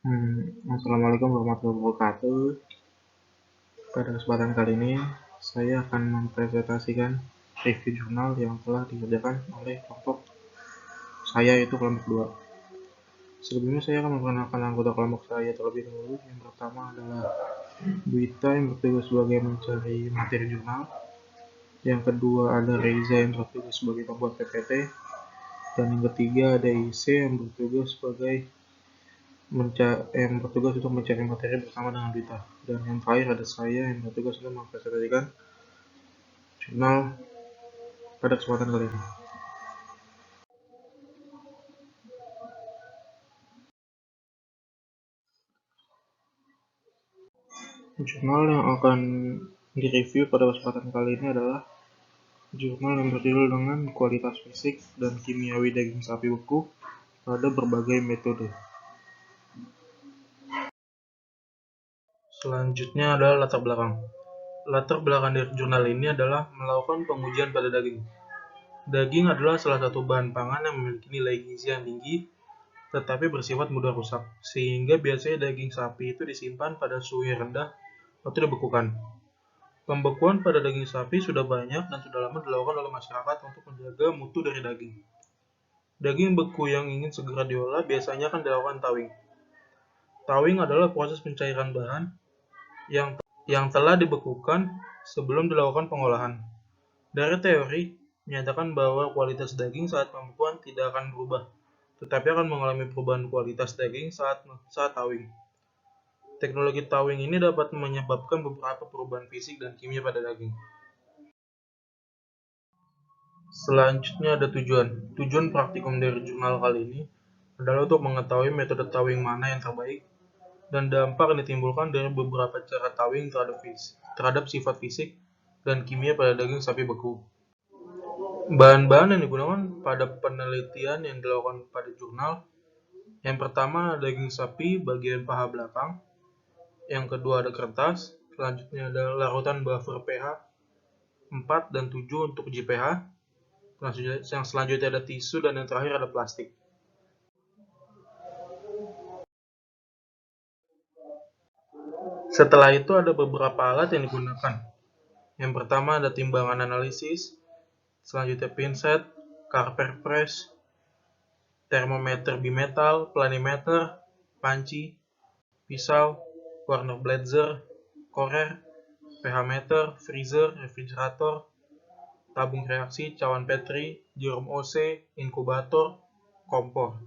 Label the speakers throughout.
Speaker 1: Assalamualaikum warahmatullahi wabarakatuh. Pada kesempatan kali ini, saya akan mempresentasikan review jurnal yang telah dikerjakan oleh kelompok saya, yaitu kelompok 2. Sebelumnya saya akan memperkenalkan anggota kelompok saya terlebih dahulu. Yang pertama adalah Wita yang bertugas sebagai mencari materi jurnal. Yang kedua ada Reza yang bertugas sebagai pembuat PPT. Dan yang ketiga ada IC yang bertugas untuk mencari materi bersama dengan Dita. Dan yang terakhir ada saya yang bertugas untuk mempresentasikan jurnal pada kesempatan kali ini. Jurnal yang akan direview pada kesempatan kali ini adalah jurnal yang berjudul dengan kualitas fisik dan kimiawi daging sapi beku pada berbagai metode. Selanjutnya adalah latar belakang. Latar belakang dari jurnal ini adalah melakukan pengujian pada daging. Daging adalah salah satu bahan pangan yang memiliki nilai gizi yang tinggi tetapi bersifat mudah rusak, sehingga biasanya daging sapi itu disimpan pada suhu yang rendah atau dibekukan. Pembekuan pada daging sapi sudah banyak dan sudah lama dilakukan oleh masyarakat untuk menjaga mutu dari daging. Daging beku yang ingin segera diolah biasanya akan dilakukan tawing. Tawing adalah proses pencairan bahan yang telah dibekukan sebelum dilakukan pengolahan. Dari teori, menyatakan bahwa kualitas daging saat pembekuan tidak akan berubah, tetapi akan mengalami perubahan kualitas daging saat tawing. Teknologi tawing ini dapat menyebabkan beberapa perubahan fisik dan kimia pada daging. Selanjutnya ada tujuan. Tujuan praktikum dari jurnal kali ini adalah untuk mengetahui metode tawing mana yang terbaik dan dampak yang ditimbulkan dari beberapa cara tawing terhadap sifat fisik dan kimia pada daging sapi beku. Bahan-bahan yang digunakan pada penelitian yang dilakukan pada jurnal, yang pertama daging sapi bagian paha belakang, yang kedua ada kertas, selanjutnya ada larutan buffer pH 4 dan 7 untuk JPH, yang selanjutnya ada tisu, dan yang terakhir ada plastik. Setelah itu ada beberapa alat yang digunakan. Yang pertama ada timbangan analisis, selanjutnya pinset, karper press, termometer bimetal, planimeter, panci, pisau, Warner Bladzer, korer, pH meter, freezer, refrigerator, tabung reaksi, cawan Petri, jarum OC, inkubator, kompor.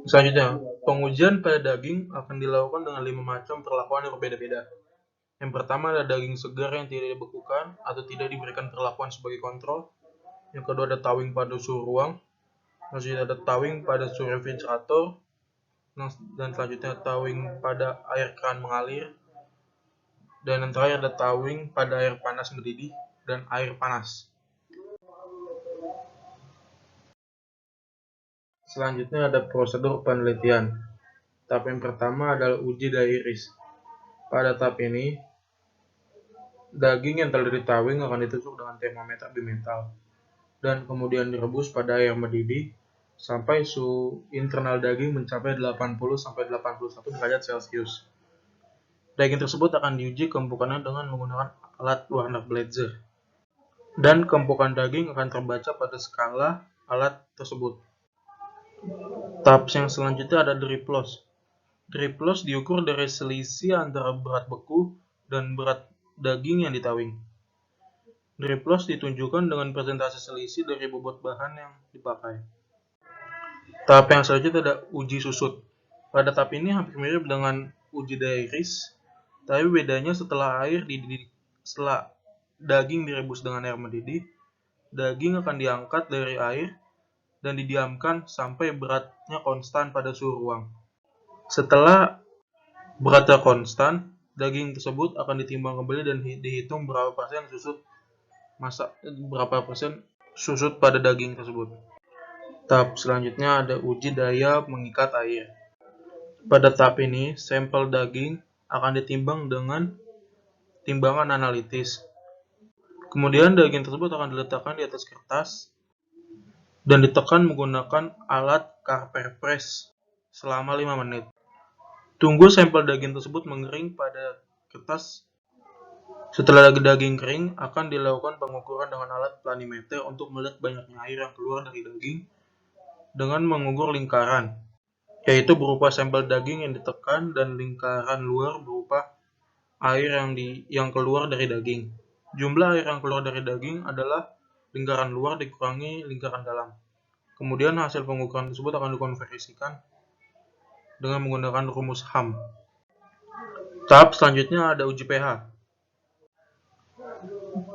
Speaker 1: Selanjutnya, pengujian pada daging akan dilakukan dengan 5 macam perlakuan yang berbeda-beda. Yang pertama ada daging segar yang tidak dibekukan atau tidak diberikan perlakuan sebagai kontrol. Yang kedua ada tawing pada suhu ruang. Selanjutnya ada tawing pada suhu refrigerator. Dan selanjutnya tawing pada air keran mengalir. Dan yang terakhir ada tawing pada air panas mendidih dan air panas. Selanjutnya ada prosedur penelitian. Tahap yang pertama adalah uji daya iris. Pada tahap ini, daging yang telah ditawing akan ditusuk dengan termometer bimetal dan kemudian direbus pada air mendidih sampai suhu internal daging mencapai 80-81 derajat Celcius. Daging tersebut akan diuji keempukannya dengan menggunakan alat Warner Bladzer. Dan keempukan daging akan terbaca pada skala alat tersebut. Tahap yang selanjutnya ada drip loss. Drip loss diukur dari selisih antara berat beku dan berat daging yang ditawing. Drip loss ditunjukkan dengan presentasi selisih dari bobot bahan yang dipakai. Tahap yang selanjutnya ada uji susut. Pada tahap ini hampir mirip dengan uji daya iris, tapi bedanya setelah daging direbus dengan air mendidih, daging akan diangkat dari air dan didiamkan sampai beratnya konstan pada suhu ruang. Setelah beratnya konstan, daging tersebut akan ditimbang kembali dan dihitung berapa persen susut pada daging tersebut. Tahap selanjutnya ada uji daya mengikat air. Pada tahap ini, sampel daging akan ditimbang dengan timbangan analitis. Kemudian daging tersebut akan diletakkan di atas kertas dan ditekan menggunakan alat Carver press selama 5 menit. Tunggu sampel daging tersebut mengering pada kertas. Setelah daging kering, akan dilakukan pengukuran dengan alat planimeter untuk melihat banyaknya air yang keluar dari daging dengan mengukur lingkaran, yaitu berupa sampel daging yang ditekan dan lingkaran luar berupa air yang keluar dari daging. Jumlah air yang keluar dari daging adalah lingkaran luar dikurangi lingkaran dalam. Kemudian hasil pengukuran tersebut akan dikonversikan dengan menggunakan rumus Ham. Tahap selanjutnya ada uji pH.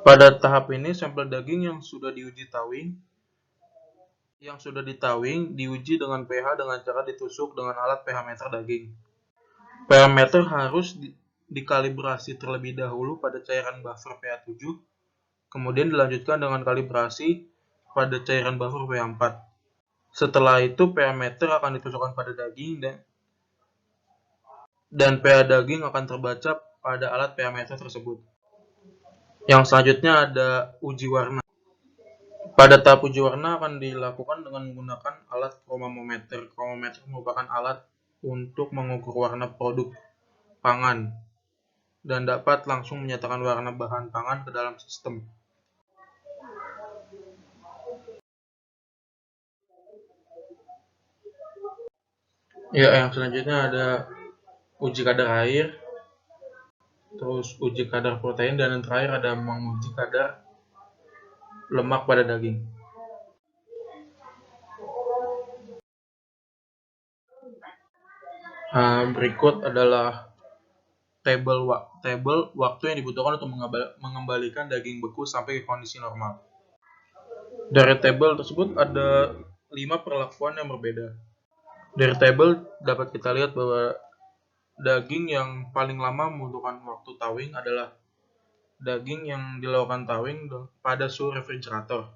Speaker 1: Pada tahap ini, sampel daging yang sudah ditawing diuji dengan pH dengan cara ditusuk dengan alat pH meter daging. pH meter harus dikalibrasi terlebih dahulu pada cairan buffer pH 7, kemudian dilanjutkan dengan kalibrasi pada cairan buffer pH 4. Setelah itu, pH meter akan ditusukkan pada daging dan pH daging akan terbaca pada alat pH meter tersebut. Yang selanjutnya ada uji warna. Pada tahap uji warna akan dilakukan dengan menggunakan alat chromometer. Chromometer merupakan alat untuk mengukur warna produk pangan dan dapat langsung menyatakan warna bahan pangan ke dalam sistem. Ya, yang selanjutnya ada uji kadar air, terus uji kadar protein, dan yang terakhir ada menguji kadar lemak pada daging. Berikut adalah tabel waktu yang dibutuhkan untuk mengembalikan daging beku sampai ke kondisi normal. Dari tabel tersebut ada 5 perlakuan yang berbeda. Dari tabel dapat kita lihat bahwa daging yang paling lama membutuhkan waktu thawing adalah daging yang dilakukan thawing pada suhu refrigerator.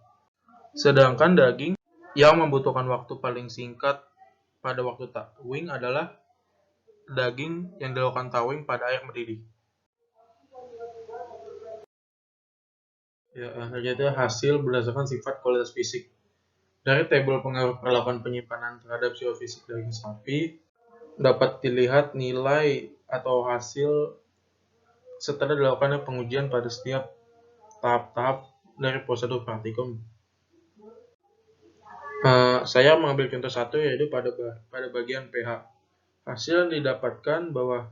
Speaker 1: Sedangkan daging yang membutuhkan waktu paling singkat pada waktu thawing adalah daging yang dilakukan thawing pada air mendidih. Ya, selanjutnya hasil berdasarkan sifat kualitas fisik. Dari tabel pengaruh perlakuan penyimpanan terhadap sifat fisik daging sapi, dapat dilihat nilai atau hasil setelah dilakukannya pengujian pada setiap tahap-tahap dari prosedur praktikum. Saya mengambil contoh satu, yaitu pada bagian pH. Hasil yang didapatkan bahwa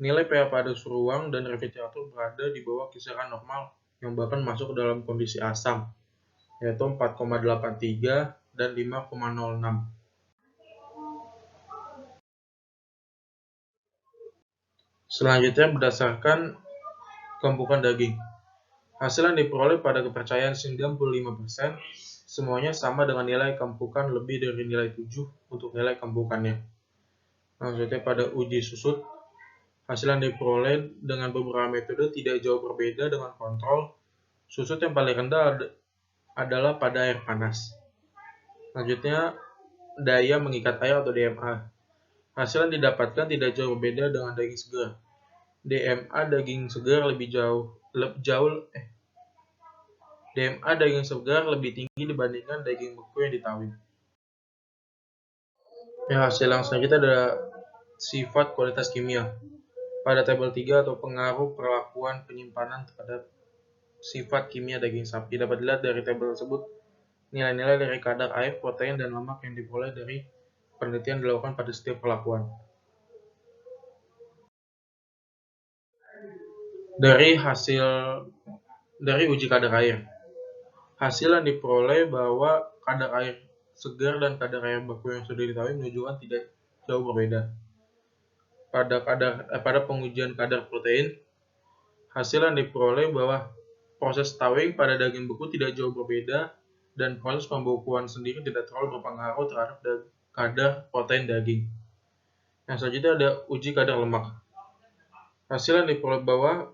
Speaker 1: nilai pH pada ruang dan refrigerator berada di bawah kisaran normal yang bahkan masuk ke dalam kondisi asam, yaitu 4,83 dan 5,06. Selanjutnya berdasarkan kempukan daging. Hasil yang diperoleh pada kepercayaan 95%, semuanya sama dengan nilai kempukan lebih dari nilai 7 untuk nilai kempukannya. Selanjutnya pada uji susut, hasil yang diperoleh dengan beberapa metode tidak jauh berbeda dengan kontrol. Susut yang paling rendah adalah pada air panas. Selanjutnya, daya mengikat air atau DMA. Hasil yang didapatkan tidak jauh berbeda dengan daging segar. DMA daging segar lebih tinggi dibandingkan daging beku yang ditawing. Hasil yang selanjutnya ada sifat kualitas kimia. Pada tabel 3 atau pengaruh perlakuan penyimpanan terhadap sifat kimia daging sapi, dapat dilihat dari tabel tersebut nilai-nilai dari kadar air, protein, dan lemak yang diperoleh dari penelitian dilakukan pada setiap perlakuan. Dari uji kadar air, hasil yang diperoleh bahwa kadar air segar dan kadar air beku yang sudah ditawing menunjukkan tidak jauh berbeda. Pada pengujian kadar protein, hasil yang diperoleh bahwa proses thawing pada daging beku tidak jauh berbeda dan proses pembekuan sendiri tidak terlalu berpengaruh terhadap kadar protein daging. Yang selanjutnya ada uji kadar lemak. Hasil yang diperoleh bahwa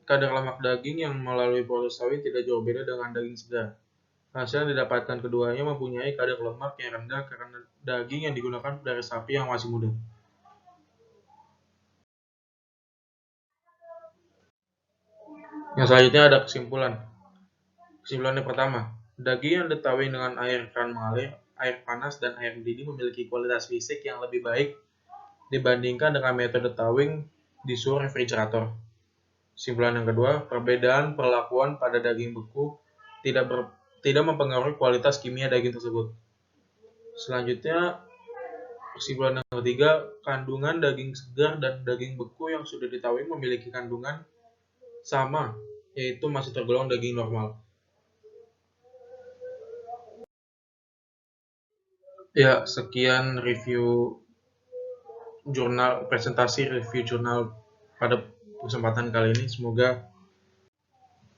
Speaker 1: kadar lemak daging yang melalui proses thawing tidak jauh berbeda dengan daging segar. Hasil yang didapatkan keduanya mempunyai kadar lemak yang rendah karena daging yang digunakan dari sapi yang masih muda. Yang selanjutnya ada kesimpulan. Kesimpulan yang pertama, Daging yang ditawing dengan air keran mengalir, air panas, dan air mendidih memiliki kualitas fisik yang lebih baik dibandingkan dengan metode tawing di suhu refrigerator. Kesimpulan yang kedua, perbedaan perlakuan pada daging beku tidak mempengaruhi kualitas kimia daging tersebut. Selanjutnya, kesimpulan yang ketiga, kandungan daging segar dan daging beku yang sudah ditawing memiliki kandungan sama, yaitu masih tergolong daging normal. Ya, sekian presentasi review jurnal pada kesempatan kali ini. Semoga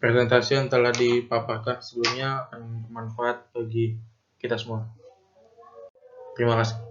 Speaker 1: presentasi yang telah dipaparkan sebelumnya akan bermanfaat bagi kita semua. Terima kasih.